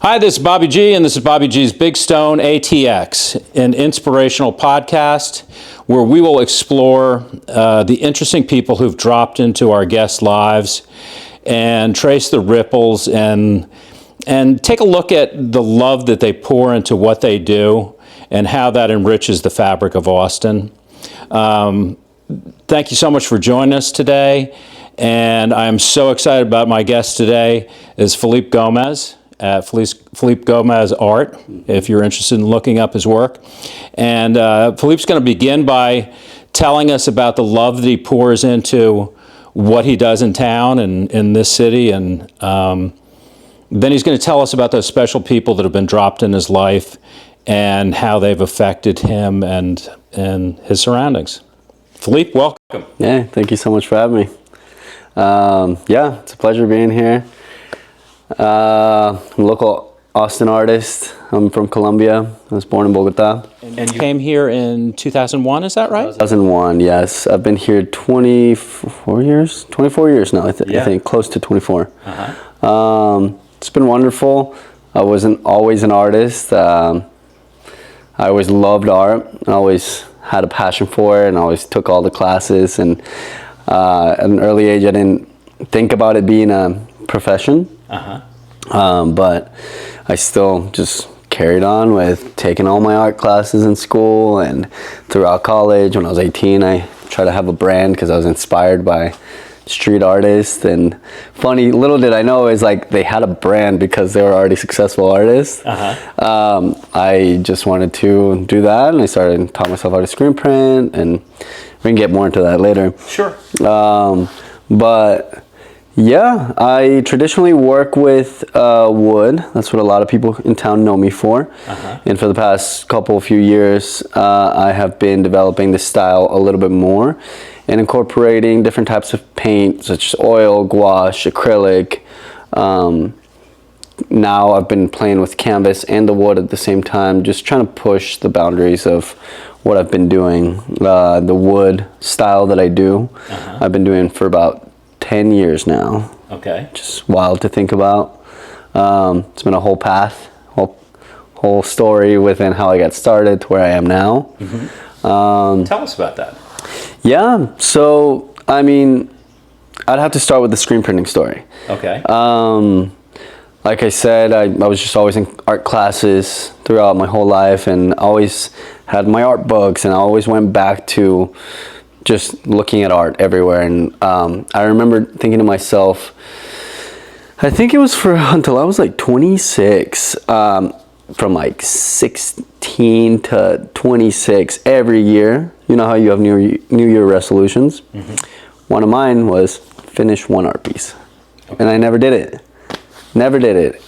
Hi, this is Bobby G, and this is Bobby G's Big Stone ATX, an inspirational podcast where we will explore the interesting people who've dropped into our guests' lives and trace the ripples and take a look at the love that they pour into what they do and how that enriches the fabric of Austin. Thank you so much for joining us today, and I'm so excited about my guest today is Felipe Gomez. At Felipe Gomez Art, if you're interested in looking up his work. And Felipe's going to begin by telling us about the love that he pours into what he does in town and in this city. And then he's going to tell us about those special people that have been dropped in his life and how they've affected him and his surroundings. Felipe, welcome. Yeah, thank you so much for having me. Yeah, it's a pleasure being here. I'm a local Austin artist. I'm from Colombia. I was born in Bogota. And you came here in 2001, is that right? 2001, yes. I've been here 24 years? 24 years now, I think, close to 24. It's been wonderful. I wasn't always an artist. I always loved art. I always had a passion for it and I always took all the classes. And at an early age, I didn't think about it being a profession. But I still just carried on with taking all my art classes in school and throughout college. When I was 18, I tried to have a brand because I was inspired by street artists. And funny, little did I know is like they had a brand because they were already successful artists. I just wanted to do that, and I started taught myself how to screen print, and we can get more into that later. Sure. But yeah, I traditionally work with wood. That's what a lot of people in town know me for. And for the past few years, I have been developing this style a little bit more and incorporating different types of paint, such as oil, gouache, acrylic. Now I've been playing with canvas and the wood at the same time, just trying to push the boundaries of what I've been doing. The wood style that I do, I've been doing for about 10 years now. Okay. Just wild to think about. It's been a whole path, whole story within how I got started to where I am now. Tell us about that. Yeah, so I mean, I'd have to start with the screen printing story. Okay. Like I said, I was just always in art classes throughout my whole life and always had my art books, and I always went back to just looking at art everywhere. And I remember thinking to myself, I think it was until I was like 26, from like 16 to 26 every year. You know how you have New Year resolutions? One of mine was finish one art piece. And I never did it.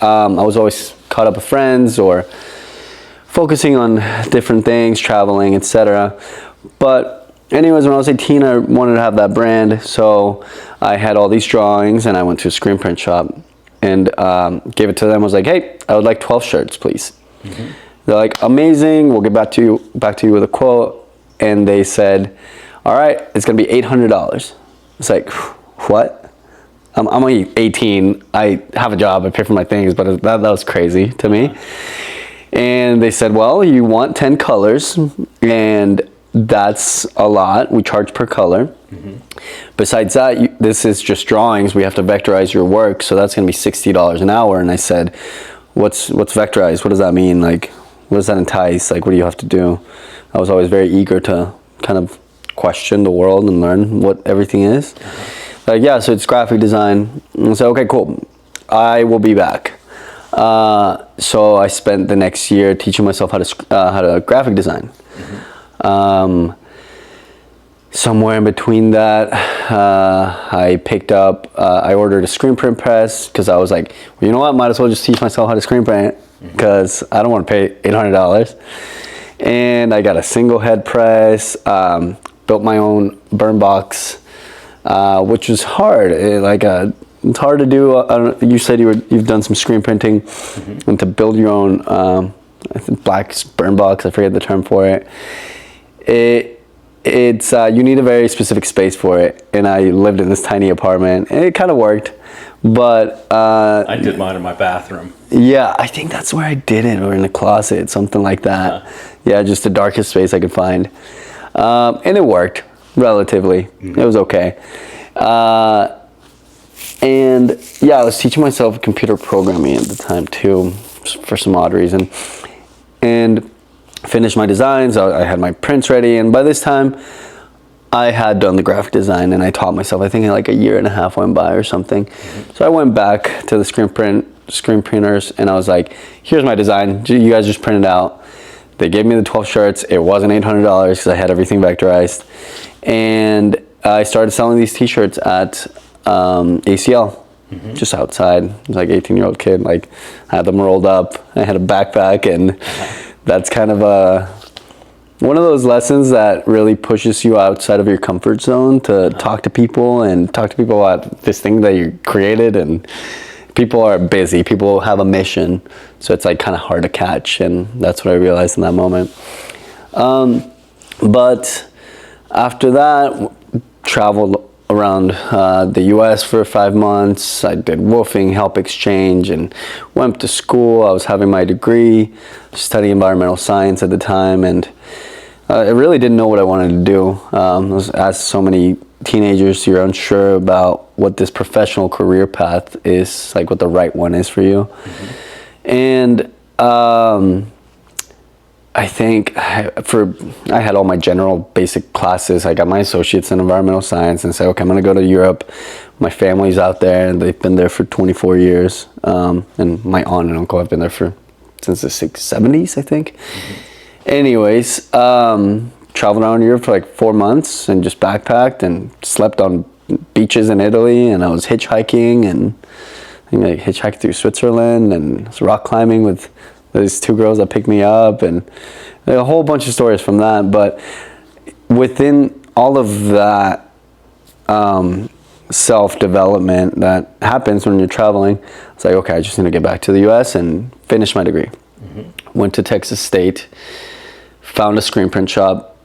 I was always caught up with friends or focusing on different things, traveling, etc. But anyways, when I was 18, I wanted to have that brand, so I had all these drawings, and I went to a screen print shop and gave it to them. I was like, "Hey, I would like 12 shirts, please." They're like, "Amazing, we'll get back to you with a quote." And they said, "All right, it's gonna be $800." It's like, what? I'm only 18. I have a job. I pay for my things, but that was crazy to me. And they said, "Well, you want 10 colors, and that's a lot. We charge per color. Besides that, this is just drawings. We have to vectorize your work, so that's going to be $60 an hour." And I said, what's vectorize? What does that mean? Like, what does that entice? Like, what do you have to do? I was always very eager to kind of question the world and learn what everything is. Like, yeah, so it's graphic design. And I said, okay, cool. I will be back. So I spent the next year teaching myself how to graphic design. Somewhere in between that, I ordered a screen print press because I was like, well, you know what, might as well just teach myself how to screen print because I don't want to pay $800. And I got a single head press, built my own burn box, which was hard. It's hard to do. You said you've done some screen printing, and to build your own black burn box, I forget the term for it. It's you need a very specific space for it, and I lived in this tiny apartment, and it kind of worked, but I did mine in my bathroom. Yeah, I think that's where I did it, or in the closet, something like that. Yeah, just the darkest space I could find. And it worked, relatively. It was okay. And yeah, I was teaching myself computer programming at the time too, for some odd reason. And finished my designs, I had my prints ready, and by this time, I had done the graphic design, and I taught myself. I think like a year and a half went by or something. So I went back to the screen printers, and I was like, here's my design, you guys just print it out. They gave me the 12 shirts. It wasn't $800 because I had everything vectorized. And I started selling these t-shirts at ACL, just outside. I was like 18-year-old kid, like I had them rolled up. I had a backpack, and that's kind of one of those lessons that really pushes you outside of your comfort zone to talk to people about this thing that you created. And people are busy, people have a mission, so it's like kind of hard to catch, and that's what I realized in that moment. But after that, traveled around the US for 5 months. I did woofing, help exchange, and went to school. I was having my degree, studying environmental science at the time, and I really didn't know what I wanted to do. As so many teenagers, you're unsure about what this professional career path is, like what the right one is for you. And I think I had all my general basic classes. I got my associates in environmental science and said, okay, I'm going to go to Europe. My family's out there, and they've been there for 24 years. And my aunt and uncle have been there since the 70s, I think. Anyways, traveled around Europe for like 4 months and just backpacked and slept on beaches in Italy, and I was hitchhiking, and I think I hitchhiked through Switzerland, and was rock climbing with these 2 girls that picked me up, and a whole bunch of stories from that. But within all of that self-development that happens when you're traveling, it's like, okay, I just need to get back to the US and finish my degree. Went to Texas State, found a screen print shop,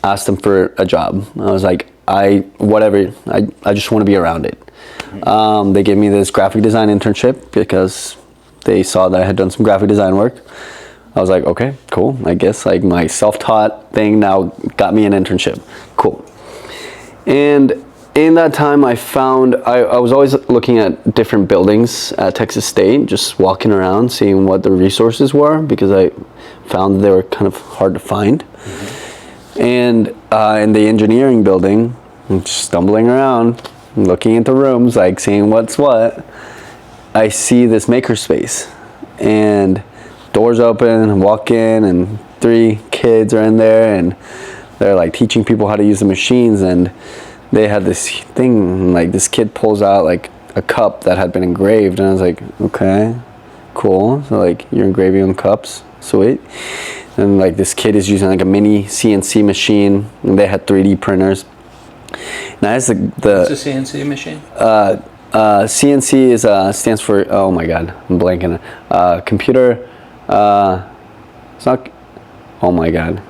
asked them for a job. I was like, I just want to be around it. They gave me this graphic design internship because they saw that I had done some graphic design work. I was like, okay, cool. I guess like my self-taught thing now got me an internship. Cool. And in that time, I found, I was always looking at different buildings at Texas State, just walking around, seeing what the resources were, because I found they were kind of hard to find. And in the engineering building, I'm just stumbling around, looking into rooms, like seeing what's what, I see this makerspace, and doors open, and walk in, and 3 kids are in there, and they're like teaching people how to use the machines. And they had this thing, like this kid pulls out like a cup that had been engraved, and I was like, okay, cool. So like, you're engraving on cups, sweet. And like this kid is using like a mini CNC machine, and they had 3D printers. And I asked What's a CNC machine? CNC is stands for, oh my god, I'm blanking. Computer. It's not. Oh my god.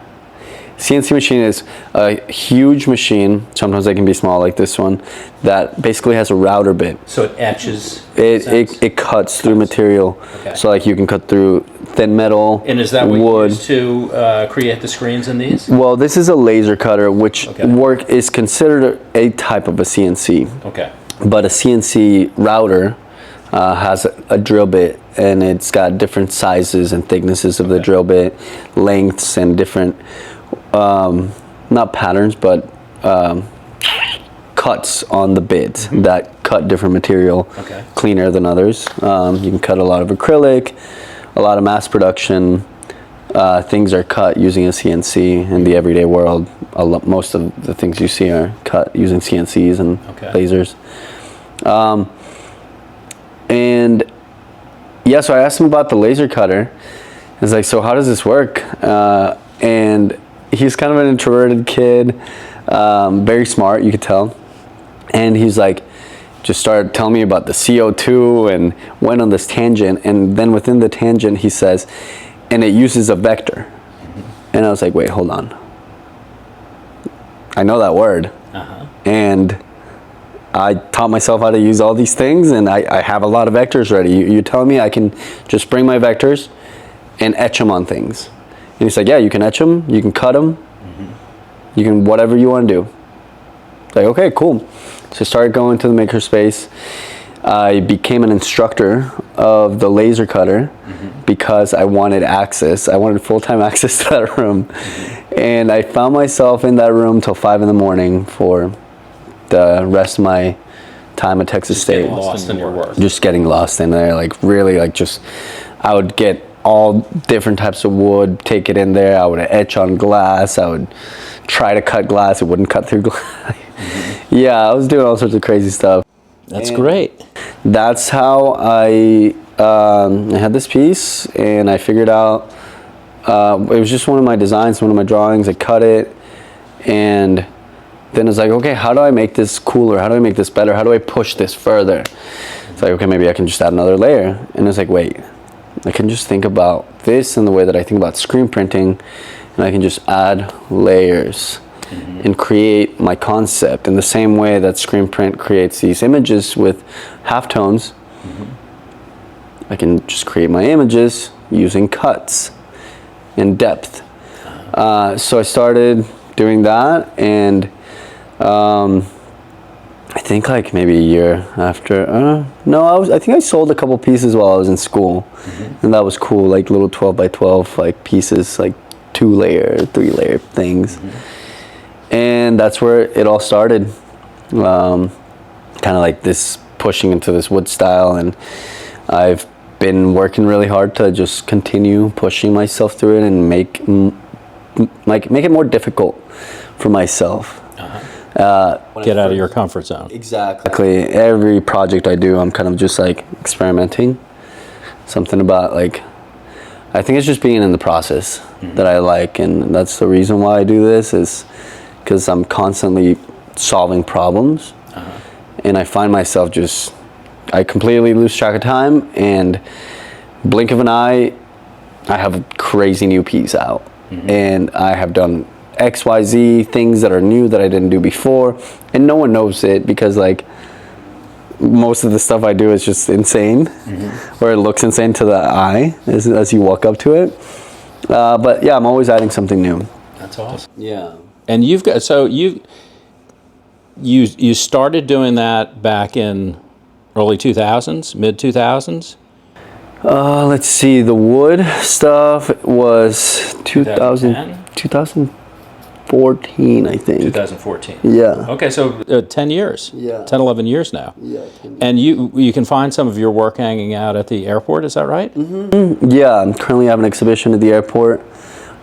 CNC machine is a huge machine, sometimes they can be small like this one, that basically has a router bit. So it etches? It cuts through material. Okay. So like you can cut through thin metal, and is that what wood. you use to create the screens in these? Well, this is a laser cutter, which is considered a type of a CNC. Okay. But a CNC router has a drill bit, and it's got different sizes and thicknesses of the drill bit, lengths, and different not patterns, but cuts on the bit that cut different material cleaner than others. You can cut a lot of acrylic, a lot of mass production things are cut using a CNC in the everyday world. Most of the things you see are cut using CNCs and lasers. And yeah, so I asked him about the laser cutter. I was like, so how does this work? And he's kind of an introverted kid, very smart, you could tell. And he's like, just started telling me about the CO2 and went on this tangent. And then within the tangent, he says, and it uses a vector. And I was like, wait, hold on. I know that word. And I taught myself how to use all these things, and I have a lot of vectors ready. You're telling me I can just bring my vectors and etch them on things. And he's like, yeah, you can etch them, you can cut them, you can whatever you want to do. Like, okay, cool. So I started going to the makerspace. I became an instructor of the laser cutter because I wanted access. I wanted full-time access to that room. And I found myself in that room till 5 in the morning for the rest of my time at Texas State. Getting lost in your work. Just getting lost in there, like really, like just, I would get all different types of wood, take it in there. I would etch on glass. I would try to cut glass. It wouldn't cut through glass. Yeah, I was doing all sorts of crazy stuff. That's great. That's how I had this piece, and I figured out, it was just one of my designs, one of my drawings. I cut it, and then it's like, okay, how do I make this cooler? How do I make this better? How do I push this further? It's like, okay, maybe I can just add another layer. And it's like, wait, I can just think about this in the way that I think about screen printing, and I can just add layers and create my concept in the same way that screen print creates these images with halftones. I can just create my images using cuts and depth. So I started doing that, and I think like maybe a year after, no, I think I sold a couple pieces while I was in school, and that was cool, like little 12 by 12 like pieces, like 2-layer, 3-layer things. And that's where it all started, kind of like this pushing into this wood style, and I've been working really hard to just continue pushing myself through it and make it more difficult for myself. Get out of your comfort zone. Exactly. Every project I do, I'm kind of just like experimenting. Something about like, I think it's just being in the process that I like, and that's the reason why I do this, is because I'm constantly solving problems, and I find myself just, I completely lose track of time, and blink of an eye, I have a crazy new piece out, and I have done XYZ things that are new that I didn't do before, and no one knows it because like most of the stuff I do is just insane, or it looks insane to the eye as you walk up to it. But yeah, I'm always adding something new. That's awesome. Yeah. And you've got, so you started doing that back in early 2000s, mid 2000s? Let's see, the wood stuff was 2014, I think. 2014. Yeah. Okay, so 10 years. Yeah. 10, 11 years now. Yeah. And you can find some of your work hanging out at the airport, is that right? Yeah, I'm currently having an exhibition at the airport.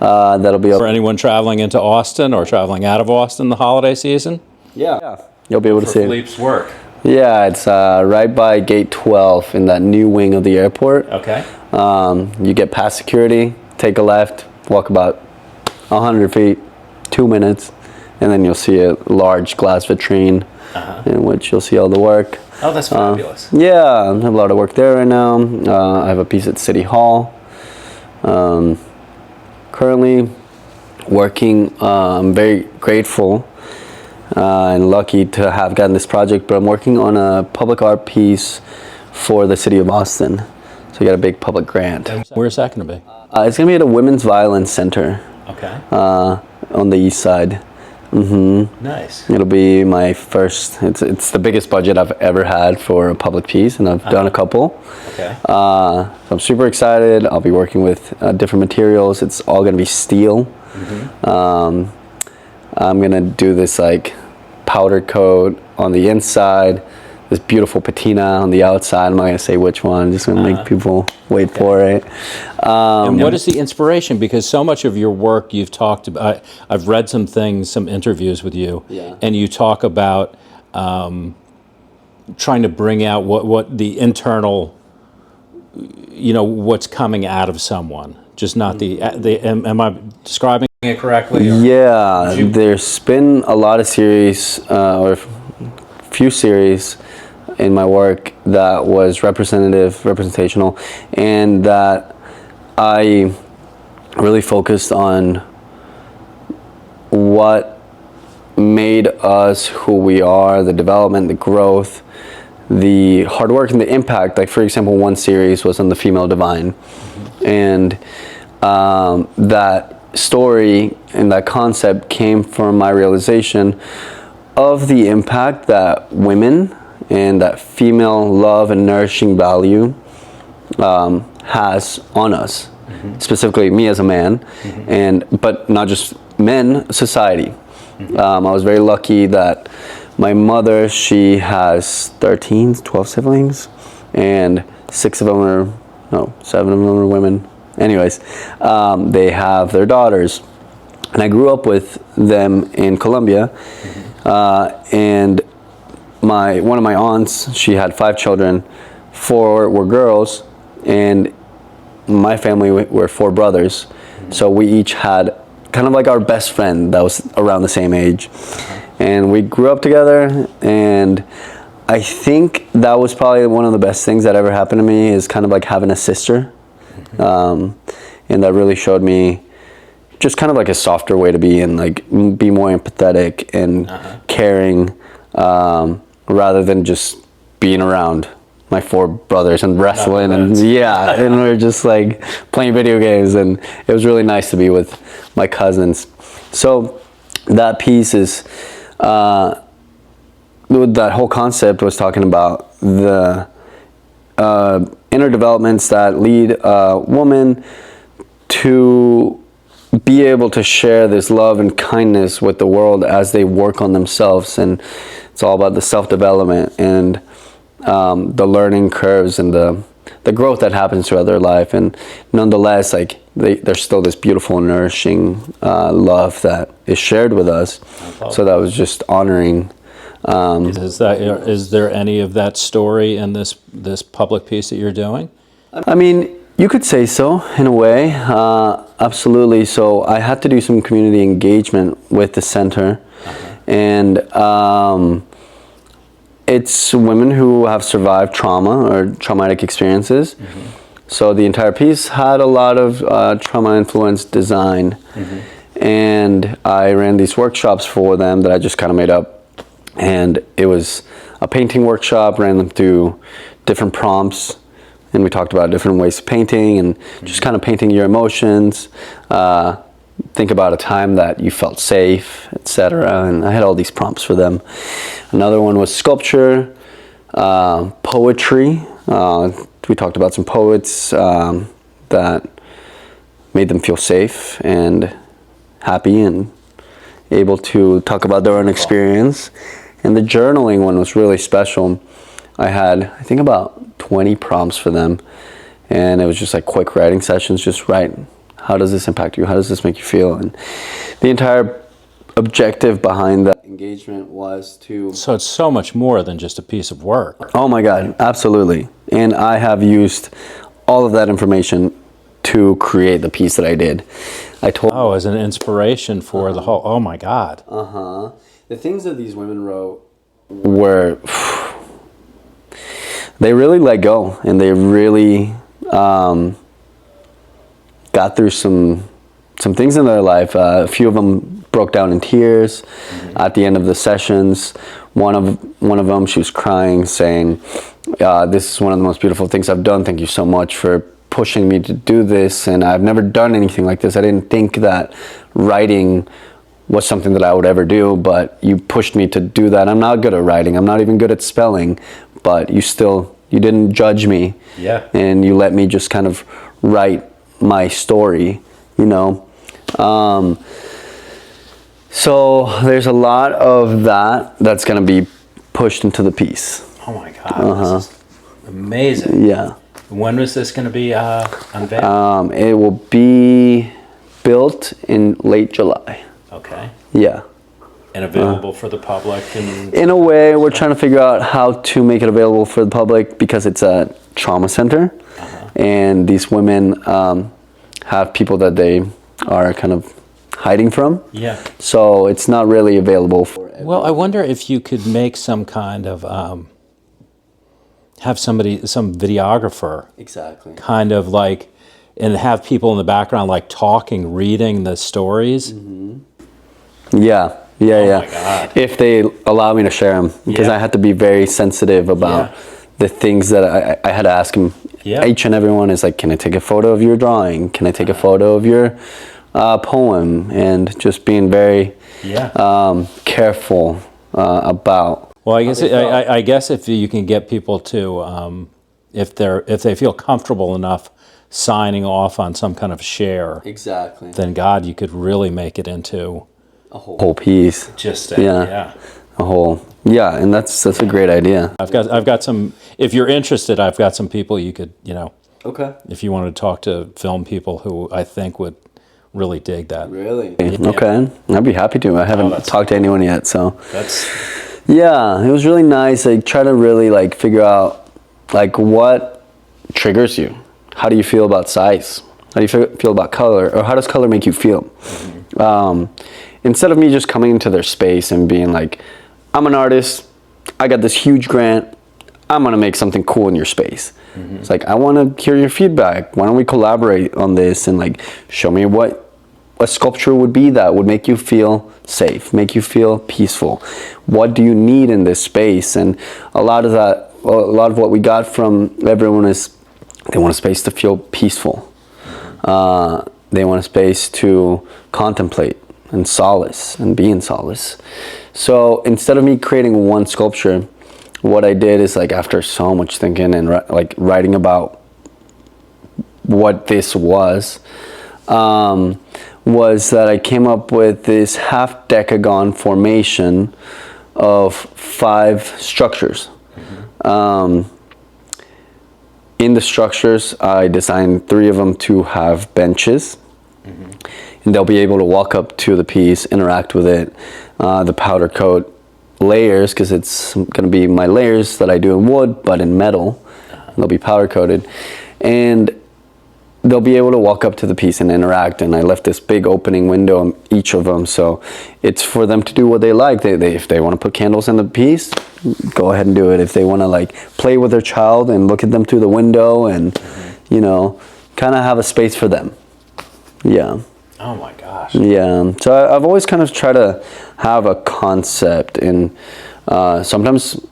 That'll be up. For anyone traveling into Austin or traveling out of Austin the holiday season? Yeah. You'll be able to see it. Philippe's work. Yeah, it's right by gate 12 in that new wing of the airport. Okay. You get past security, take a left, walk about 100 feet, 2 minutes, and then you'll see a large glass vitrine in which you'll see all the work. Oh, that's fabulous. Yeah, I have a lot of work there right now. I have a piece at City Hall. Currently working, I'm very grateful and lucky to have gotten this project, but I'm working on a public art piece for the city of Austin. So I got a big public grant. Where's that going to be? It's going to be at a women's violence center. Okay. On the east side. Nice. It'll be my first, it's the biggest budget I've ever had for a public piece, and I've done a couple. Okay. So I'm super excited. I'll be working with different materials. It's all going to be steel. I'm going to do this like powder coat on the inside, this beautiful patina on the outside. I'm not going to say which one. I'm just going to make people wait for it. And what is the inspiration? Because so much of your work you've talked about, I've read some things, some interviews with you, and you talk about trying to bring out what the internal, what's coming out of someone, just not am I describing it correctly? Or? Yeah, there's been a lot of series, or few series in my work that was representational, and that I really focused on what made us who we are, the development, the growth, the hard work, and the impact. Like, for example, one series was on the female divine. And that story and that concept came from my realization of the impact that women and that female love and nourishing value has on us, specifically me as a man, but not just men, society. I was very lucky that my mother, she has 12 siblings, and 7 of them are women. Anyways, they have their daughters, and I grew up with them in Colombia, and one of my aunts, she had 5 children, 4 were girls, and my family were 4 brothers, so we each had kind of like our best friend that was around the same age, and we grew up together. And I think that was probably one of the best things that ever happened to me, is kind of like having a sister, and that really showed me just kind of like a softer way to be, and like be more empathetic and caring, rather than just being around my 4 brothers and wrestling and and we were just like playing video games, and it was really nice to be with my cousins. So that piece is that whole concept was talking about the inner developments that lead a woman to be able to share this love and kindness with the world as they work on themselves. And it's all about the self-development and the learning curves and the growth that happens throughout their life. And nonetheless, like there's still this beautiful, nourishing love that is shared with us. So that was just honoring. Is there any of that story in this public piece that you're doing? I mean, you could say so, in a way. Absolutely. So I had to do some community engagement with the center, and it's women who have survived trauma or traumatic experiences. So the entire piece had a lot of trauma-influenced design, and I ran these workshops for them that I just kind of made up. And it was a painting workshop, ran them through different prompts, and we talked about different ways of painting and just kind of painting your emotions. Think about a time that you felt safe, etc. And I had all these prompts for them. Another one was sculpture, poetry. We talked about some poets that made them feel safe and happy and able to talk about their own experience. And the journaling one was really special. I had, I think, about 20 prompts for them, and it was just like quick writing sessions. Just write, how does this impact you? How does this make you feel? And the entire objective behind that engagement was to... So it's so much more than just a piece of work. Oh my God, absolutely. And I have used all of that information to create the piece that I did. As an inspiration for the whole, oh my God. The things that these women wrote were, they really let go, and they really got through some things in their life. A few of them broke down in tears at the end of the sessions. One of them, she was crying, saying, "This is one of the most beautiful things I've done. Thank you so much for pushing me to do this, and I've never done anything like this. I didn't think that writing was something that I would ever do, but you pushed me to do that. I'm not good at writing. I'm not even good at spelling, but you didn't judge me. Yeah. And you let me just kind of write my story, you know." So there's a lot of that's going to be pushed into the piece. Oh my God, this is amazing. Yeah. When was this going to be unveiled? It will be built in late July. Okay. Yeah. And available for the public? In a way, we're trying to figure out how to make it available for the public, because it's a trauma center, and these women have people that they are kind of hiding from. Yeah. So it's not really available for everyone. Well, I wonder if you could make some kind of, have some videographer. Exactly. Kind of like, and have people in the background like talking, reading the stories. Yeah. Yeah, Oh yeah. my God. If they allow me to share them, because Yeah. I had to be very sensitive about Yeah. the things that I had to ask him. Yeah. Each and every one is like, can I take a photo of your drawing? Can I take a photo of your poem? And just being very Yeah. careful about. Well, I guess if you can get people to, if they feel comfortable enough signing off on some kind of share, Exactly. then God, you could really make it into A whole piece. just Yeah. A whole. Yeah, and that's a great idea. I've got some. If you're interested, I've got some people you could, Okay. if you want to talk to film people who I think would really dig that. Really? Okay. I'd be happy to. I haven't talked to anyone yet, so. That's Yeah, it was really nice. I try to really like figure out like what triggers you. How do you feel about size? How do you feel about color? Or how does color make you feel? Instead of me just coming into their space and being like, I'm an artist, I got this huge grant, I'm gonna make something cool in your space. It's like, I wanna hear your feedback. Why don't we collaborate on this and like show me what a sculpture would be that would make you feel safe, make you feel peaceful. What do you need in this space? And a lot of what we got from everyone is they want a space to feel peaceful. They want a space to contemplate and solace and be in solace. So instead of me creating one sculpture, what I did is like after so much thinking and like writing about what this was that I came up with this half decagon formation of 5 structures. In the structures, I designed 3 of them to have benches. And they'll be able to walk up to the piece, interact with it. The powder coat layers, because it's going to be my layers that I do in wood, but in metal. They'll be powder coated. And they'll be able to walk up to the piece and interact. And I left this big opening window on each of them, so it's for them to do what they like. If they want to put candles in the piece, go ahead and do it. If they want to like play with their child and look at them through the window and kind of have a space for them. Yeah. oh my gosh. Yeah. So I've always kind of tried to have a concept, and sometimes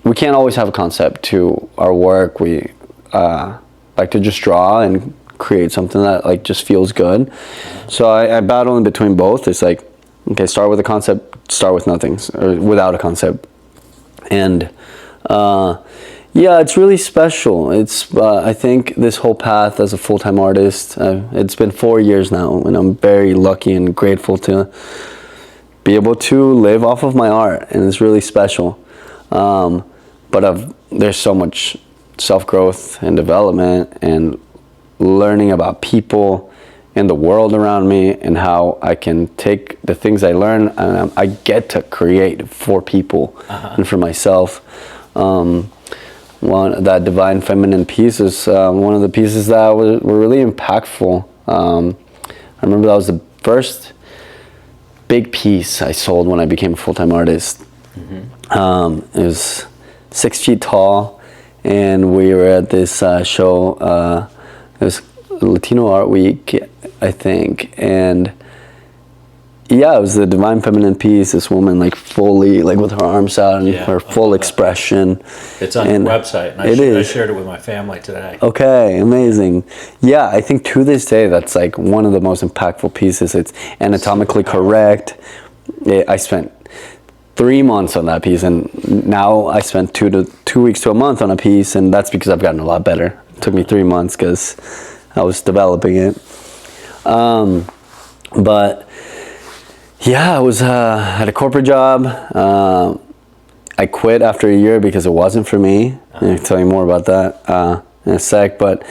we can't always have a concept to our work. We like to just draw and create something that like just feels good. So I battle in between both. It's like, okay, start with a concept, start with nothing, or without a concept. And yeah, it's really special. It's I think this whole path as a full-time artist, it's been 4 years now, and I'm very lucky and grateful to be able to live off of my art, and it's really special. But there's so much self-growth and development and learning about people and the world around me, and how I can take the things I learn and I get to create for people and for myself. That divine feminine piece is one of the pieces that were really impactful. I remember that was the first big piece I sold when I became a full-time artist. It was 6 feet tall, and we were at this show. It was Latino Art Week, I think, and yeah, it was the divine feminine piece. This woman like fully like with her arms out and her full expression. It's on your website, and I shared it with my family today. Okay, amazing. Yeah, I think to this day that's like one of the most impactful pieces. It's anatomically correct. I spent 3 months on that piece, and now I spent 2 weeks to a month on a piece, and that's because I've gotten a lot better. It took me 3 months because I was developing it. But yeah, I was had a corporate job. I quit after a year because it wasn't for me. I'll tell you more about that in a sec. But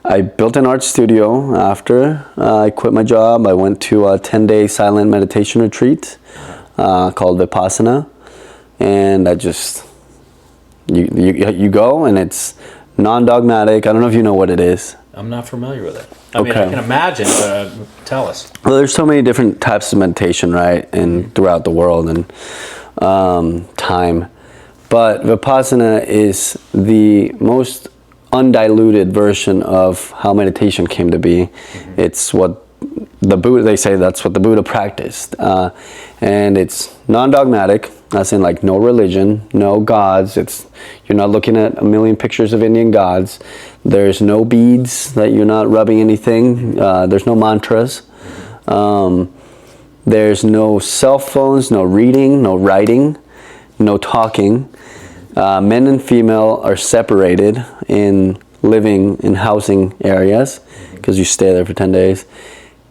I built an art studio after I quit my job. I went to a 10-day silent meditation retreat called Vipassana, and I just you go, and it's non-dogmatic. I don't know if you know what it is. I'm not familiar with it. I mean, I can imagine, but tell us. Well, there's so many different types of meditation, right, and throughout the world and time. But Vipassana is the most undiluted version of how meditation came to be. It's what the Buddha, they say that's what the Buddha practiced, and it's non-dogmatic. As in, like, no religion, no gods. You're not looking at a million pictures of Indian gods. There's no beads that you're not rubbing anything. There's no mantras. There's no cell phones, no reading, no writing, no talking. Men and female are separated in living in housing areas because you stay there for 10 days.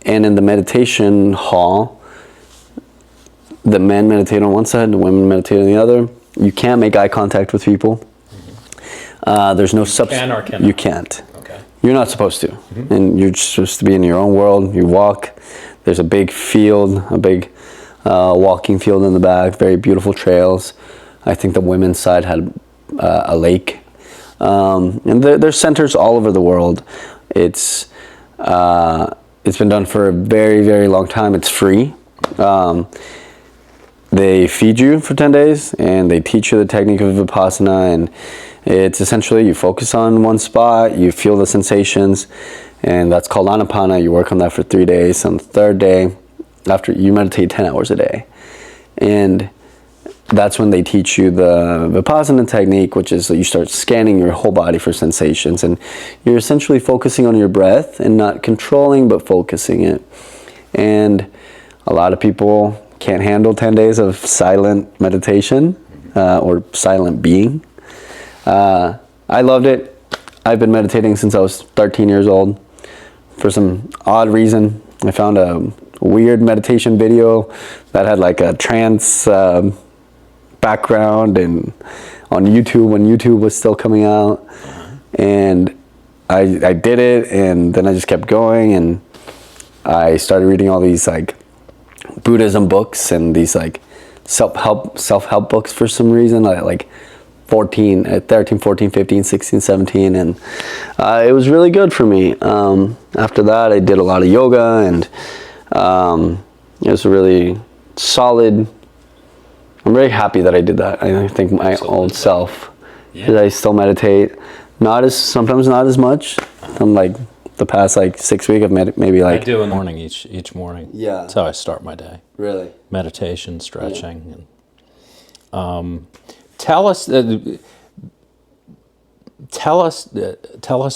And in the meditation hall, the men meditate on one side, the women meditate on the other. You can't make eye contact with people. There's no Can or cannot? You can't. Okay. You're not supposed to. And you're just supposed to be in your own world. You walk. There's a big field, a big walking field in the back, very beautiful trails. I think the women's side had a lake. And there's centers all over the world. It's been done for a very, very long time. It's free. They feed you for 10 days and they teach you the technique of Vipassana, and it's essentially you focus on one spot, you feel the sensations, and that's called Anapana. You work on that for 3 days. On the third day, after you meditate 10 hours a day, and that's when they teach you the Vipassana technique, which is that you start scanning your whole body for sensations, and you're essentially focusing on your breath and not controlling but focusing it. And a lot of people can't handle 10 days of silent meditation or silent being. I loved it. I've been meditating since I was 13 years old. For some odd reason, I found a weird meditation video that had like a trance background, and on YouTube when YouTube was still coming out. And I did it, and then I just kept going, and I started reading all these like Buddhism books and these like self-help books for some reason. I like 13, 14, 15, 16, 17, and it was really good for me. After that, I did a lot of yoga, and it was really solid. I'm very happy that I did that. I think my old self, because I still meditate, sometimes not as much. I'm like the past like 6 weeks, I've maybe like I do in the morning each morning. Yeah, That's how I start my day. really. Meditation, stretching, and tell us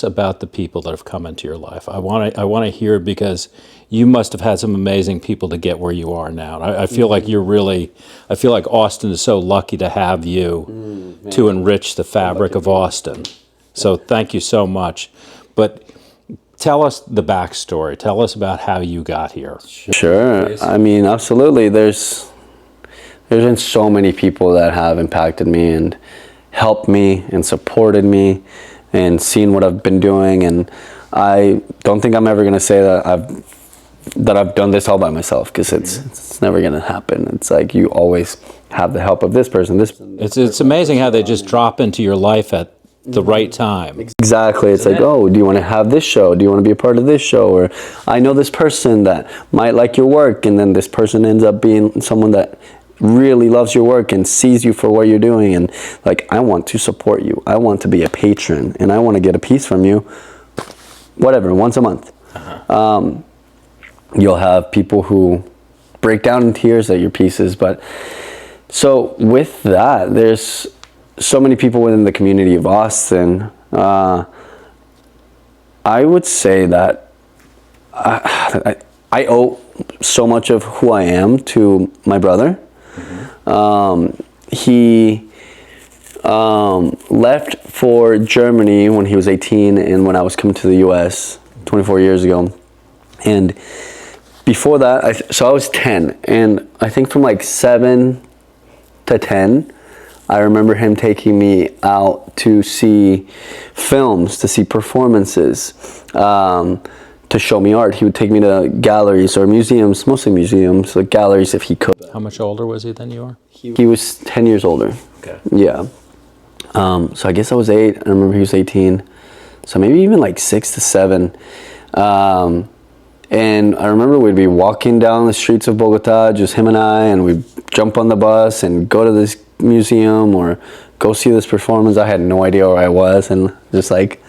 about the people that have come into your life. I want to hear, because you must have had some amazing people to get where you are now. I feel like I feel like Austin is so lucky to have you to enrich the fabric of Austin. So thank you so much. But tell us the backstory. Tell us about how you got here. Sure. I mean, absolutely. There's been so many people that have impacted me and helped me and supported me and seen what I've been doing. And I don't think I'm ever going to say that I've done this all by myself, because it's never going to happen. It's like you always have the help of this person. It's amazing how they just drop into your life at the right time. Exactly. It's like, oh, do you want to have this show? Do you want to be a part of this show? Or I know this person that might like your work, and then this person ends up being someone that really loves your work and sees you for what you're doing, and like, I want to support you. I want to be a patron, and I want to get a piece from you, whatever, once a month. You'll have people who break down in tears at your pieces. But so with that, there's so many people within the community of Austin. I would say that I owe so much of who I am to my brother. He left for Germany when he was 18, and when I was coming to the US 24 years ago. And before that, so I was 10, and I think from like 7 to 10, I remember him taking me out to see films, to see performances, to show me art. He would take me to galleries or museums, mostly museums, like galleries if he could. How much older was he than you are? He was 10 years older. Okay. Yeah. So I guess I was 8. I remember he was 18. So maybe even like 6 to 7. And I remember we'd be walking down the streets of Bogota, just him and I, and we'd jump on the bus and go to this museum or go see this performance. I had no idea where I was, and just like,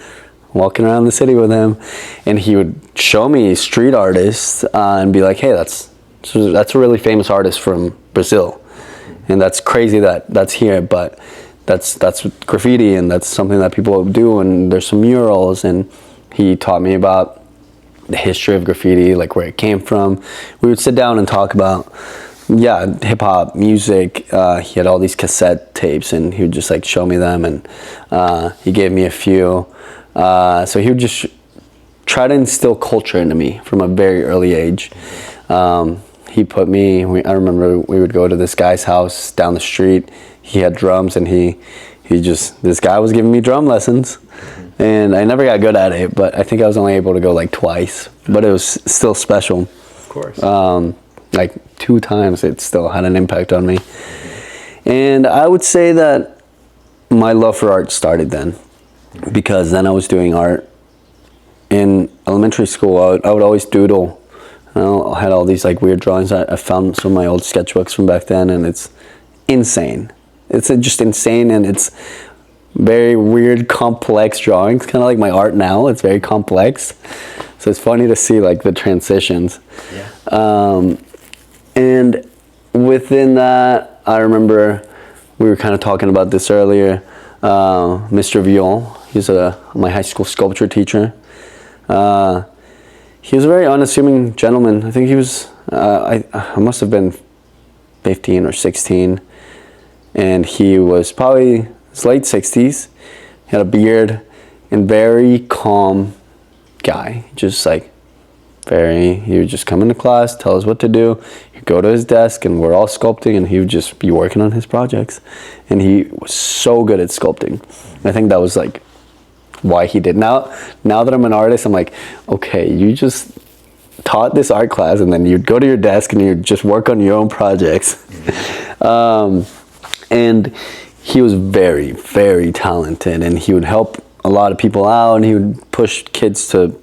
walking around the city with him, and he would show me street artists and be like, hey, that's a really famous artist from Brazil, and that's crazy that that's here, but that's graffiti, and that's something that people do, and there's some murals. And he taught me about the history of graffiti, like where it came from. We would sit down and talk about hip hop music. He had all these cassette tapes, and he would just like show me them, and he gave me a few. So he would just try to instill culture into me from a very early age. He put me, I remember we would go to this guy's house down the street. He had drums, and this guy was giving me drum lessons, and I never got good at it, but I think I was only able to go like twice, but it was still special. Of course. Like 2 times, it still had an impact on me. And I would say that my love for art started then, because then I was doing art in elementary school. I would always doodle. I had all these like weird drawings. I found some of my old sketchbooks from back then, and it's insane. It's just insane, and it's very weird, complex drawings, kind of like my art now. It's very complex, so it's funny to see like the transitions. Yeah. And within that, I remember we were kind of talking about this earlier. Mr. Viol, he's my high school sculpture teacher. He was a very unassuming gentleman. I think he was, I must have been 15 or 16. And he was probably his late 60s. He had a beard, and very calm guy. Just like he would just come into class, tell us what to do. He'd go to his desk, and we're all sculpting, and he would just be working on his projects. And he was so good at sculpting. And I think that was like why he did. Now that I'm an artist, I'm like, okay, you just taught this art class, and then you'd go to your desk and you'd just work on your own projects. And he was very, very talented, and he would help a lot of people out, and he would push kids to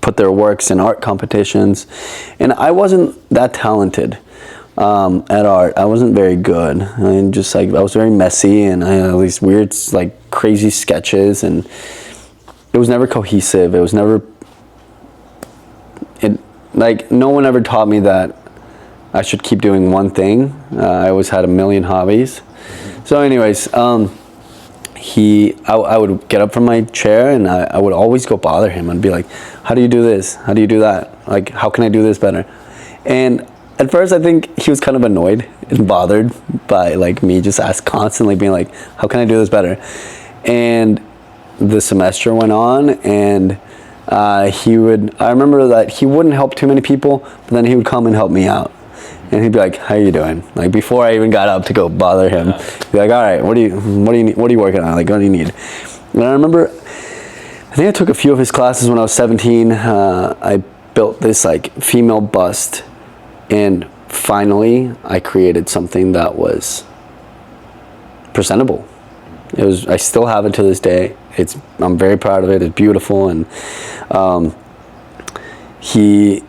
put their works in art competitions. And I wasn't that talented at art. I wasn't very good. I mean, just like I was very messy, and I had all these weird, like crazy sketches, and it was never cohesive. It was never, like no one ever taught me that I should keep doing one thing. I always had a million hobbies. So anyways, I would get up from my chair, and I would always go bother him. I'd be like, how do you do this? How do you do that? Like, how can I do this better? And at first, I think he was kind of annoyed and bothered by like me just constantly being like, how can I do this better? And the semester went on, and I remember that he wouldn't help too many people, but then he would come and help me out. And he'd be like, how are you doing? Like before I even got up to go bother him, he'd be like, all right, what do you need? What are you working on? Like, what do you need? And I remember, I think I took a few of his classes when I was 17. I built this like female bust, and finally I created something that was presentable. I still have it to this day. I'm very proud of it. It's beautiful. And he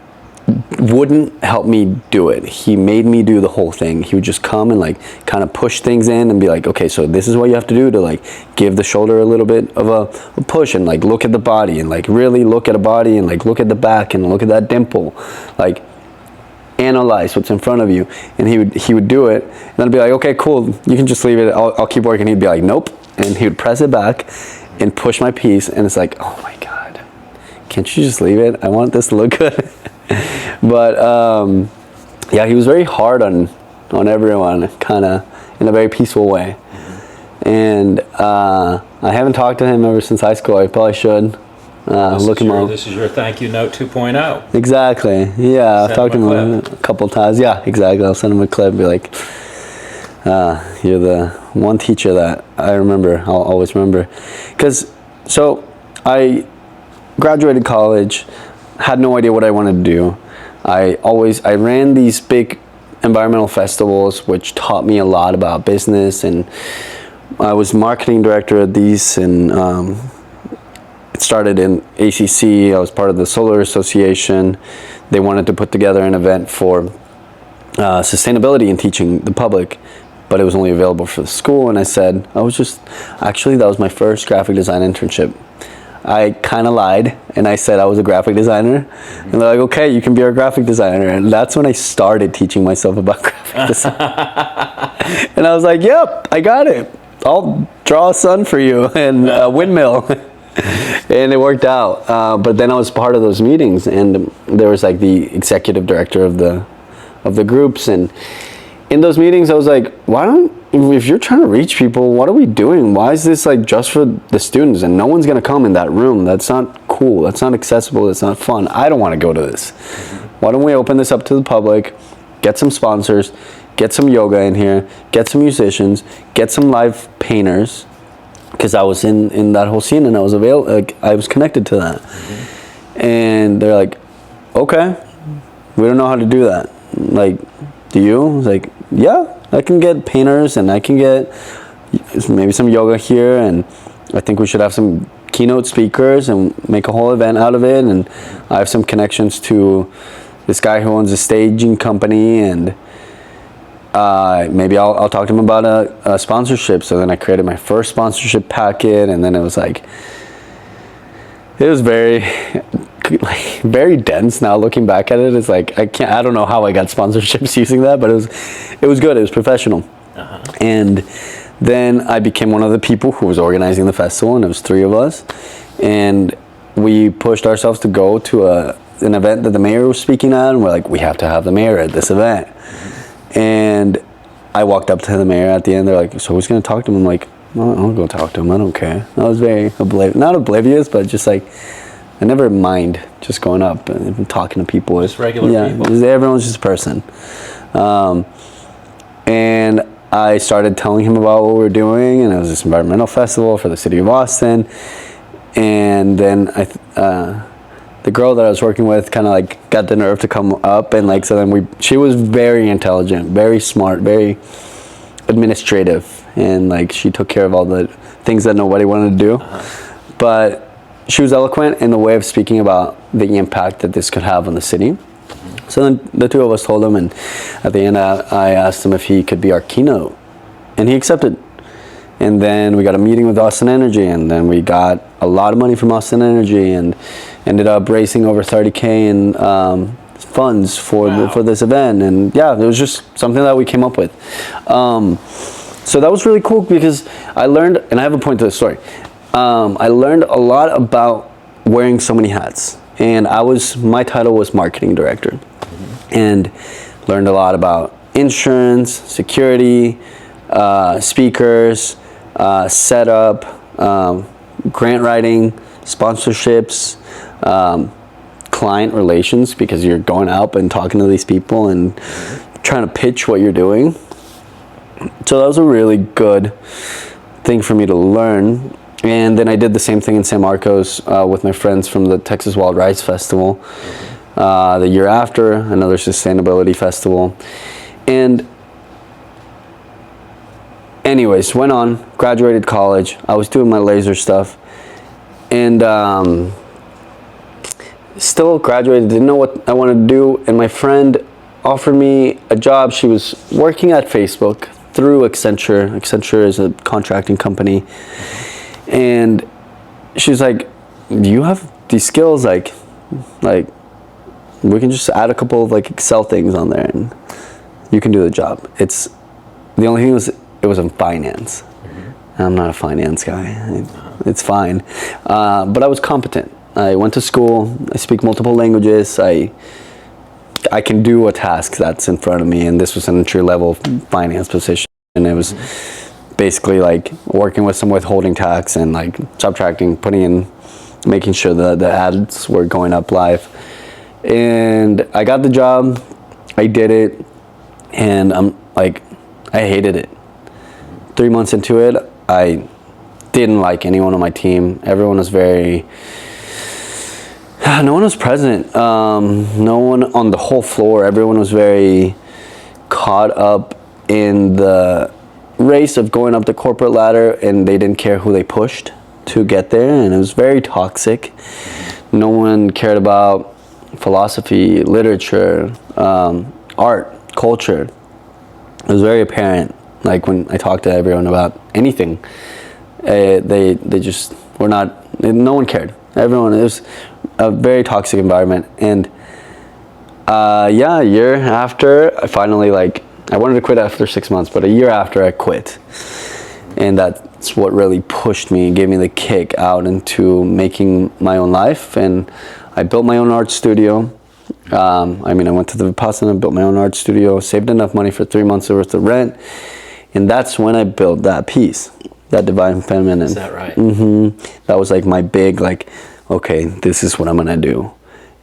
wouldn't help me do it. He made me do the whole thing. He would just come and like kind of push things in and be like, okay, so this is what you have to do to like give the shoulder a little bit of a push, and like look at the body, and like really look at a body, and like look at the back, and look at that dimple, like analyze what's in front of you. And he would do it, and I'd be like, okay, cool, you can just leave it, I'll keep working. He'd be like, nope. And he would press it back and push my piece, and it's like, oh my god, can't you just leave it? I want this to look good. But yeah, he was very hard on everyone, kind of in a very peaceful way. And I haven't talked to him ever since high school. I probably should look him up. This is your thank you note 2.0. Exactly. Yeah, I've talked to him a couple times. Yeah, exactly. I'll send him a clip and be like, you're the one teacher that I remember. I'll always remember. So I graduated college, had no idea what I wanted to do. I ran these big environmental festivals, which taught me a lot about business, and I was marketing director at these, and it started in ACC. I was part of the Solar Association. They wanted to put together an event for sustainability and teaching the public, but it was only available for the school. And I said, that was my first graphic design internship. I kind of lied and I said I was a graphic designer. And they're like, okay, you can be our graphic designer. And that's when I started teaching myself about graphic design. And I was like, yep, I got it. I'll draw a sun for you and a windmill. And it worked out. But then I was part of those meetings, and there was like the executive director of the groups. And in those meetings, I was like, if you're trying to reach people, what are we doing? Why is this like just for the students and no one's going to come in that room? That's not cool. That's not accessible. That's not fun. I don't want to go to this. Why don't we open this up to the public, get some sponsors, get some yoga in here, get some musicians, get some live painters, because I was in that whole scene and I was I was connected to that. And they're like, okay, we don't know how to do that. Like, do you? I was like, yeah, I can get painters and I can get maybe some yoga here, and I think we should have some keynote speakers and make a whole event out of it. And I have some connections to this guy who owns a staging company, and maybe I'll talk to him about a sponsorship. So then I created my first sponsorship packet, and then it was very very dense. Now looking back at it, it's like I don't know how I got sponsorships using that, but it was good. It was professional. And then I became one of the people who was organizing the festival, and it was 3 of us, and we pushed ourselves to go to an event that the mayor was speaking at, and we're like, we have to have the mayor at this event. And I walked up to the mayor at the end. They're like, so who's going to talk to him? I'm like, well, I'll go talk to him. I don't care. I was very not oblivious, but just like, I never mind just going up and talking to people. Just regular people. Everyone's just a person. And I started telling him about what we were doing, and it was this environmental festival for the city of Austin. And then the girl that I was working with kind of like got the nerve to come up, and like, so then she was very intelligent, very smart, very administrative, and like she took care of all the things that nobody wanted to do. But she was eloquent in the way of speaking about the impact that this could have on the city. So then the 2 of us told him, and at the end I asked him if he could be our keynote, and he accepted. And then we got a meeting with Austin Energy, and then we got a lot of money from Austin Energy, and ended up raising over $30K in funds for this event. And yeah, it was just something that we came up with. So that was really cool, because I learned, and I have a point to the story. I learned a lot about wearing so many hats, and my title was marketing director, and learned a lot about insurance, security, speakers, setup, grant writing, sponsorships, client relations, because you're going out and talking to these people and trying to pitch what you're doing. So that was a really good thing for me to learn. And then I did the same thing in San Marcos with my friends from the Texas Wild Rice Festival. The year after, another sustainability festival. And anyways, went on, graduated college. I was doing my laser stuff, and still graduated, didn't know what I wanted to do. And my friend offered me a job. She was working at Facebook through Accenture. Accenture is a contracting company. And she's like, do you have these skills? Like we can just add a couple of like Excel things on there and you can do the job. The only thing was, it was in finance. I'm not a finance guy. It's fine. But I was competent. I went to school. I speak multiple languages. I can do a task that's in front of me, and this was an entry-level finance position. And it was basically like working with some withholding tax and like subtracting, putting in, making sure that the ads were going up live. And I got the job. I did it, and I hated it. 3 months into it, I didn't like anyone on my team. Everyone was no one was present. No one on the whole floor. Everyone was very caught up in the race of going up the corporate ladder, and they didn't care who they pushed to get there, and it was very toxic. No one cared about philosophy, literature, art, culture. It was very apparent. Like when I talked to everyone about anything, they just were not No one cared. Everyone, it was a very toxic environment. And yeah, a year after, I finally I wanted to quit after 6 months, but a year after I quit. And that's what really pushed me and gave me the kick out into making my own life. And I built my own art studio. I went to the Vipassana, built my own art studio, saved enough money for 3 months worth of rent. And that's when I built that piece, that Divine Feminine. Is that right? That was my big, okay, this is what I'm going to do.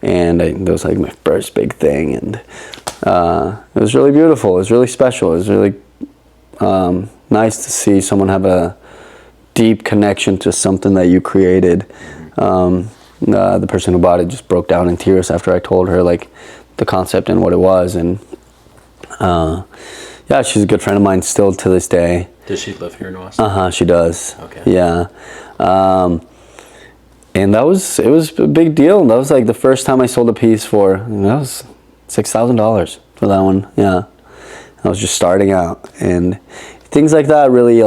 And that was my first big thing. And it was really beautiful. It was really special. It was really nice to see someone have a deep connection to something that you created. The person who bought it just broke down in tears after I told her the concept and what it was. And yeah, she's a good friend of mine still to this day. Does she live here in Austin? She does. Okay. Yeah. And it was a big deal. That was the first time I sold a piece for, that was $6,000 for that one. Yeah. I was just starting out, and things like that really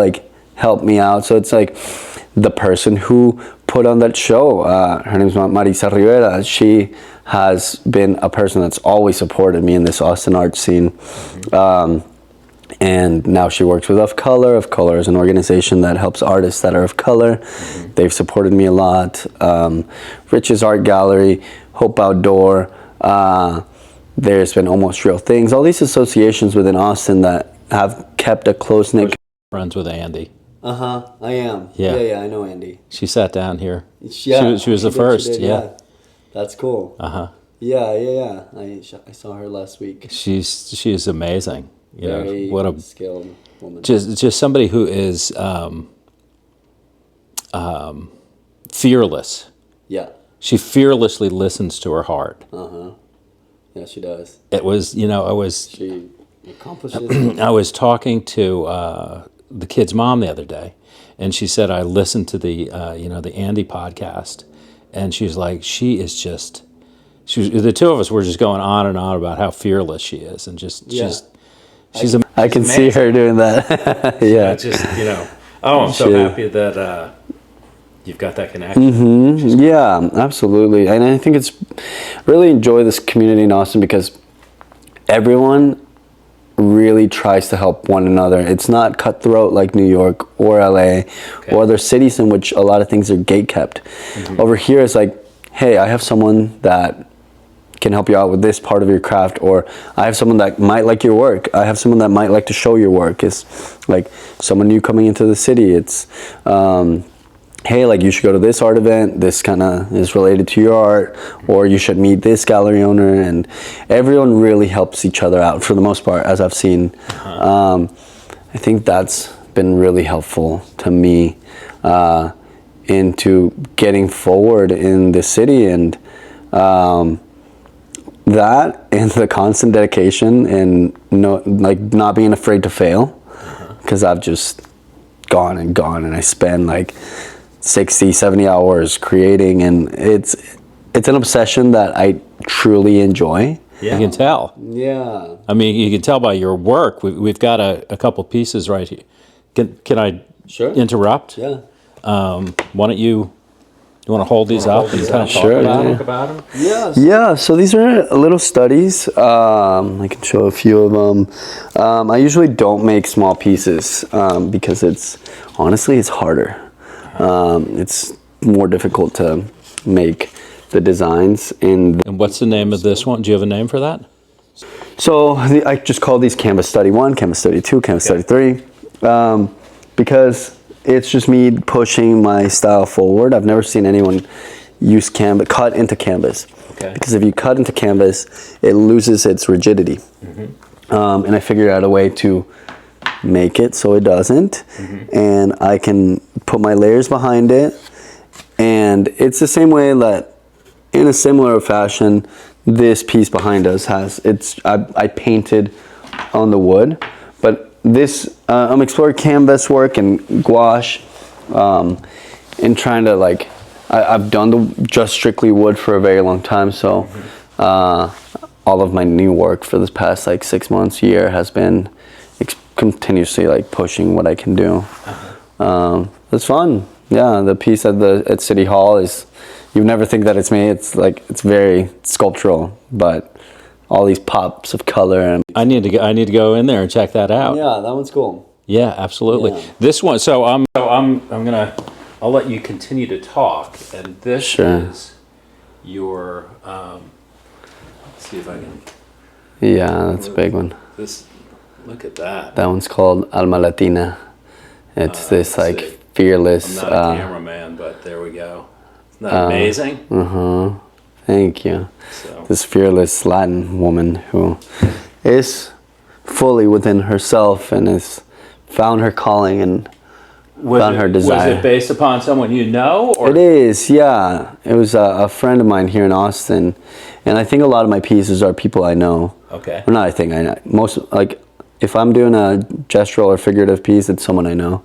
helped me out. So it's the person who put on that show, her name's Marisa Rivera. She has been a person that's always supported me in this Austin art scene. And now she works with Of Color. Of Color is an organization that helps artists that are of color. They've supported me a lot. Rich's Art Gallery, Hope Outdoor. There's been Almost Real Things. All these associations within Austin that have kept a close-knit... Friends with Andy. I am. Yeah. I know Andy. She sat down here. Yeah, she was the first. Did, yeah. That's cool. Yeah. I saw her last week. She is amazing. Very what a skilled woman. Just somebody who is fearless. Yeah. She fearlessly listens to her heart. Yeah, she does. It was, She accomplishes. I was talking to the kid's mom the other day, and she said, I listened to the Andy podcast, and she's like, the two of us were just going on and on about how fearless she is, and I can see her doing that. Yeah. I'm so happy that you've got that connection. Yeah, absolutely. And I think really enjoy this community in Austin because everyone really tries to help one another. It's not cutthroat like New York or LA or other cities in which a lot of things are gate kept. Over here it's hey, I have someone that can help you out with this part of your craft, or I have someone that might like your work. I have someone that might like to show your work. It's someone new coming into the city. It's hey, you should go to this art event. This kind of is related to your art, or you should meet this gallery owner. And everyone really helps each other out for the most part, as I've seen. I think that's been really helpful to me into getting forward in the city, and that and the constant dedication and not being afraid to fail, because I've just gone and I spend 60-70 hours creating, and it's an obsession that I truly enjoy. Yeah. You can tell. Yeah. I mean, you can tell by your work. We've got a couple pieces right here. Can I interrupt? Yeah. Why don't you want to hold these up and kind of talk about them? Yes. Yeah, so these are little studies. I can show a few of them. I usually don't make small pieces because it's harder. It's more difficult to make the designs. And what's the name of this one? Do you have a name for that? So I just call these Canvas Study 1, Canvas Study 2, Canvas Study 3, because it's just me pushing my style forward. I've never seen anyone use cut into canvas. Okay. Because if you cut into canvas, it loses its rigidity. And I figured out a way to make it so it doesn't. And I can put my layers behind it. And it's the same way that, in a similar fashion, this piece behind us has, I painted on the wood, but this, I'm exploring canvas work and gouache, and trying to I've done just strictly wood for a very long time, so all of my new work for this past 6 months, year has been continuously pushing what I can do. It's fun. Yeah, the piece at City Hall is, you never think that it's me. It's like, it's very sculptural, but all these pops of color. And I need to go in there and check that out. yeah, that one's cool. Yeah, absolutely. Yeah. This one, so I'm gonna, I'll let you continue to talk, and this Sure. is your, let's see if I can, Yeah, that's a big one. this, look at that. That one's called Alma Latina. It's this let's like see. fearless. I'm not a cameraman, but there we go. Isn't that amazing? Thank you. So. This fearless Latin woman who is fully within herself and has found her calling and found her desire. Was it based upon someone you know? Or? It is, yeah. It was a friend of mine here in Austin, and I think a lot of my pieces are people I know. Okay. Well, not I think I know. Most, like, if I'm doing a gestural or figurative piece, it's someone I know.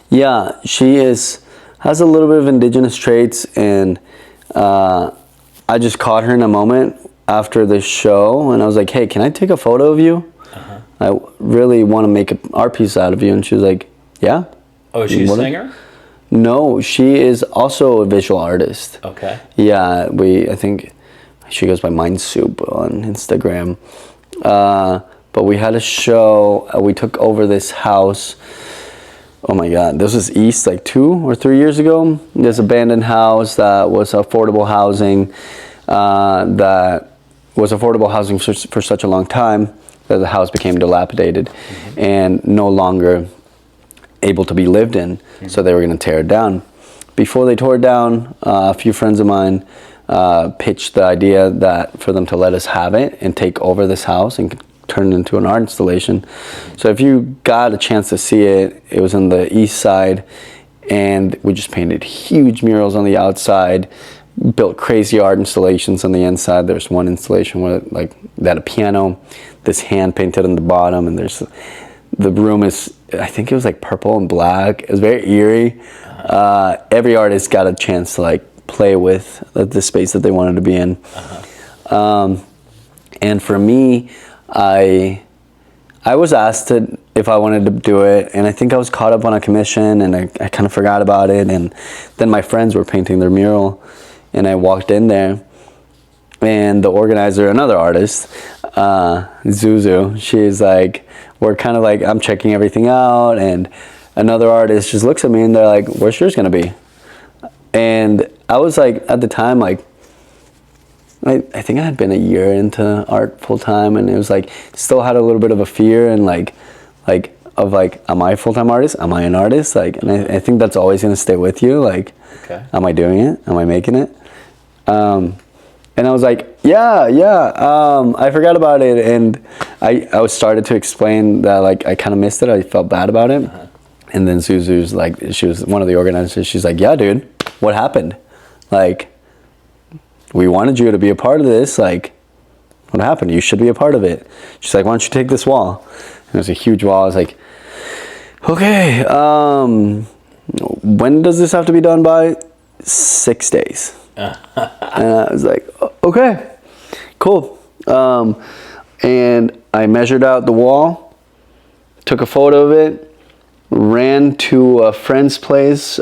Yeah, she has a little bit of indigenous traits, and I just caught her in a moment after the show, and I was like, hey, can I take a photo of you? I really want to make an art piece out of you. And she was like, yeah. Oh, is she a singer? No, she is also a visual artist. Okay. Yeah, I think she goes by Mind Soup on Instagram. But we had a show, we took over this house. Oh my God, this was East like 2 or 3 years ago. This abandoned house that was affordable housing, for such a long time that the house became dilapidated and no longer able to be lived in. So they were going to tear it down. Before they tore it down, a few friends of mine pitched the idea that for them to let us have it and take over this house and turn it into an art installation. So if you got a chance to see it, it was on the east side, and we just painted huge murals on the outside, built crazy art installations on the inside. There's one installation where like they had a piano, this hand painted on the bottom, and the room is, I think it was like purple and black. It was very eerie. Every artist got a chance to like play with the space that they wanted to be in. And for me, I was asked if I wanted to do it, and I think I was caught up on a commission, and I kind of forgot about it, and then my friends were painting their mural, and I walked in there, and the organizer, another artist, Zuzu, she's like, we're kind of like, I'm checking everything out, and another artist just looks at me, and they're like, where's yours gonna be? And I was like, at the time, like, I think I had been a year into art full time, and it was like, still had a little bit of a fear and like, am I a full-time artist? Am I an artist? Like, and I think that's always gonna stay with you. Like, okay. Am I doing it? Am I making it? And I was like, yeah. I forgot about it, and I was started to explain that like I kind of missed it. I felt bad about it, and then Suzu's like, she was one of the organizers. She's like, yeah, dude, what happened? Like, we wanted you to be a part of this. Like, what happened? You should be a part of it. She's like, why don't you take this wall? And it was a huge wall. I was like, okay, when does this have to be done by? 6 days. And I was like, okay, cool. And I measured out the wall, took a photo of it, ran to a friend's place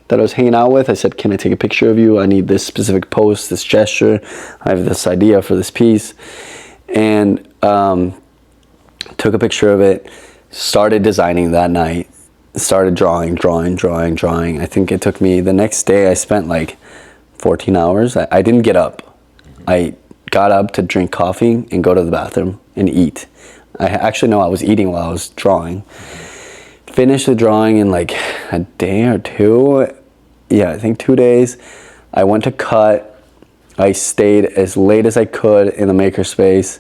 that I was hanging out with. I said, can I take a picture of you? I need this specific pose, this gesture. I have this idea for this piece. And took a picture of it, started designing that night, started drawing. I think it took me, the next day I spent like 14 hours. I didn't get up. I got up to drink coffee and go to the bathroom and eat. I actually know I was eating while I was drawing. Finished the drawing in like a day or two. Yeah, I think 2 days. I went to cut. I stayed as late as I could in the makerspace.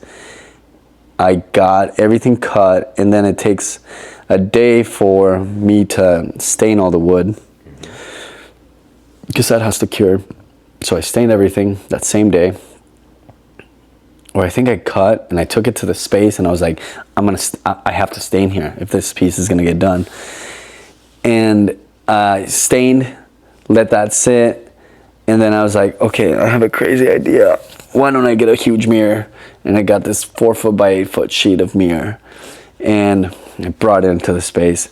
I got everything cut, and then it takes a day for me to stain all the wood because that has to cure. So I stained everything that same day. Or I think I cut and I took it to the space, and I was like, I have to stain here if this piece is gonna get done. And I stained, let that sit, and then I was like, okay, I have a crazy idea. Why don't I get a huge mirror? And I got this 4 foot by 8 foot sheet of mirror, and I brought it into the space.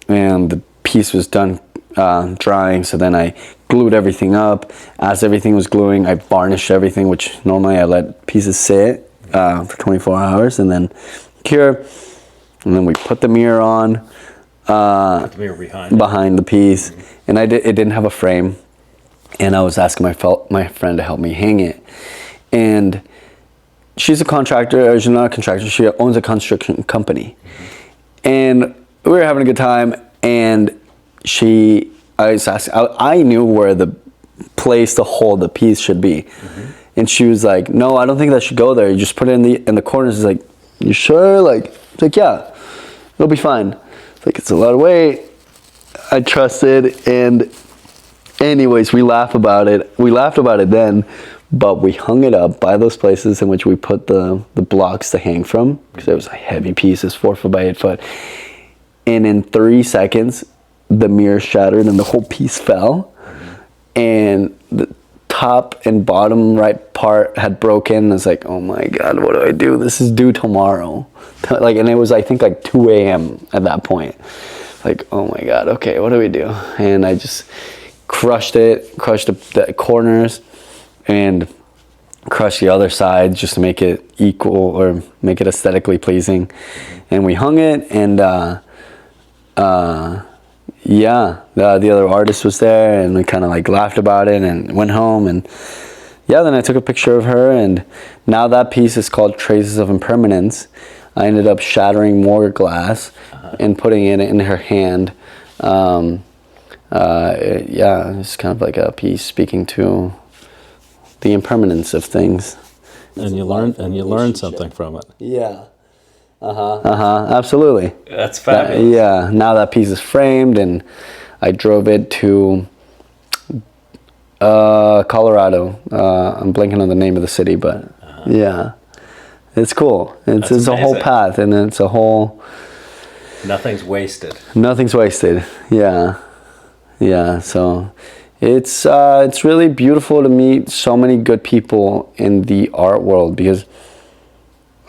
and the piece was done drying. So then I glued everything up. As everything was gluing, I varnished everything, which normally I let pieces sit for 24 hours and then cure. And then we put the mirror on. Put the mirror behind the piece, and it didn't have a frame, and I was asking my friend to help me hang it, and she's a contractor, or she's not a contractor, she owns a construction company, and we were having a good time, and I was asking, I knew where the place to hold the piece should be, and she was like, no, I don't think that should go there, you just put it in the corners. It's like, you sure? Like, it's like, yeah, it'll be fine. Like, it's a lot of weight. I trusted, and anyways, we laughed about it. We laughed about it then, but we hung it up by those places in which we put the blocks to hang from, because it was a heavy piece, it's 4 foot by 8 foot. And in 3 seconds, the mirror shattered and the whole piece fell, and the top and bottom right part had broken. I was like, oh my God, what do I do? This is due tomorrow. Like, and it was, I think, like 2 a.m. at that point. Like, oh my God, okay, what do we do? And I just crushed the corners and crushed the other side just to make it equal or make it aesthetically pleasing. And we hung it, and yeah, the other artist was there, and we kind of like laughed about it and went home, and yeah, then I took a picture of her, and now that piece is called Traces of Impermanence. I ended up shattering more glass and putting it in her hand. Yeah, it's kind of like a piece speaking to the impermanence of things. And you learn something from it. Yeah. Absolutely. That's fabulous. Yeah, now that piece is framed, and I drove it to Colorado. I'm blanking on the name of the city, but yeah, it's cool. It's a whole path, and it's a whole... Nothing's wasted. Nothing's wasted. Yeah. So it's really beautiful to meet so many good people in the art world, because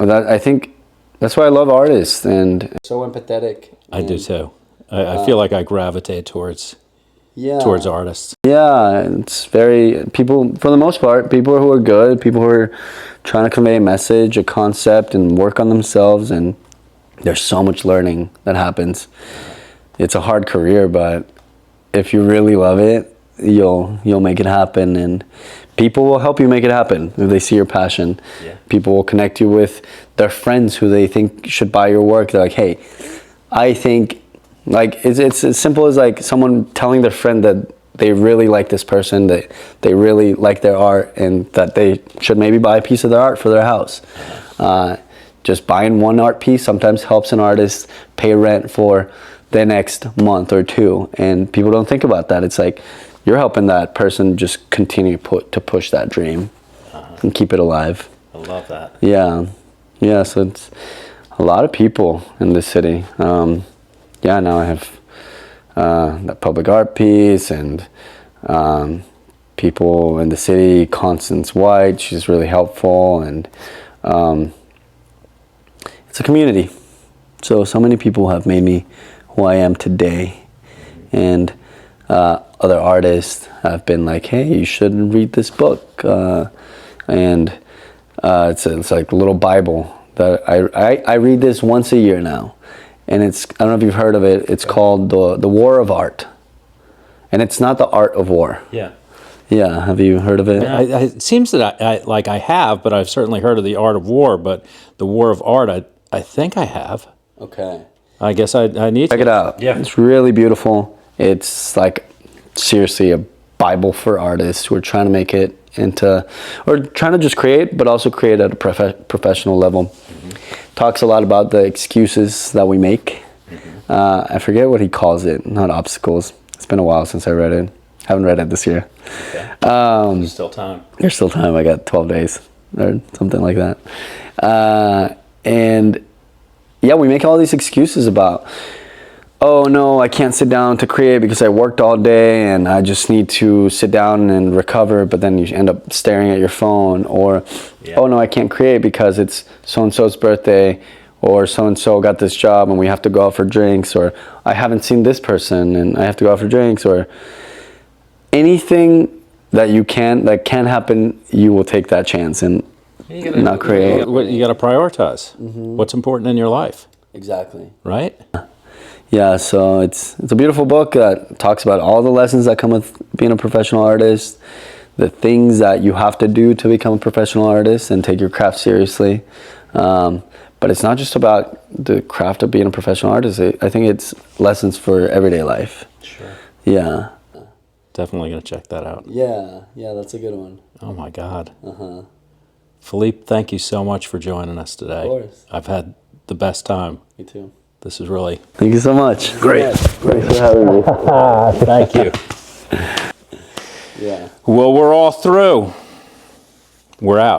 I think that's why I love artists, and so empathetic. I do too. I feel like I gravitate towards artists. Yeah, it's very, people, for the most part, people who are good, people who are trying to convey a message, a concept, and work on themselves, and there's so much learning that happens. It's a hard career, but if you really love it, you'll make it happen, and people will help you make it happen if they see your passion. Yeah. People will connect you with their friends who they think should buy your work. They're like, hey, I think, like, it's as simple as like someone telling their friend that they really like this person, that they really like their art, and that they should maybe buy a piece of their art for their house. Just buying one art piece sometimes helps an artist pay rent for the next month or two, and people don't think about that. It's like you're helping that person just continue to push that dream and keep it alive. I love that. Yeah, so it's a lot of people in this city. Yeah, now I have that public art piece, and people in the city. Constance White, she's really helpful, and it's a community. So many people have made me who I am today, and other artists have been like, hey, you should read this book, and it's like a little Bible that I read this once a year now, and I don't know if you've heard of it. It's called the War of Art, and it's not the art of war. Yeah, have you heard of it? It seems that I have, but I've certainly heard of the Art of War, but the War of Art, I think I have. Okay. I guess I need to. Check it out. Yeah. It's really beautiful. It's like seriously a Bible for artists who are trying to make it into, or trying to just create, but also create at a professional level. Talks a lot about the excuses that we make. I forget what he calls it, not obstacles. It's been a while since I read it. Haven't read it this year. Okay. There's still time. There's still time. I got 12 days or something like that. And yeah, we make all these excuses about, oh no, I can't sit down to create because I worked all day and I just need to sit down and recover, but then you end up staring at your phone, or oh no, I can't create because it's so-and-so's birthday, or so-and-so got this job and we have to go out for drinks, or I haven't seen this person and I have to go out for drinks, or anything that can happen, you will take that chance and not create. You got to prioritize what's important in your life. Exactly. Right? Yeah, so it's a beautiful book that talks about all the lessons that come with being a professional artist, the things that you have to do to become a professional artist and take your craft seriously. But it's not just about the craft of being a professional artist. I think it's lessons for everyday life. Sure. Yeah. Definitely going to check that out. Yeah, that's a good one. Oh my God. Philippe, thank you so much for joining us today. Of course. I've had the best time. Me too. This is really... Thank you so much. Great. Thanks for having me. Thank you. Yeah. Well, we're all through. We're out.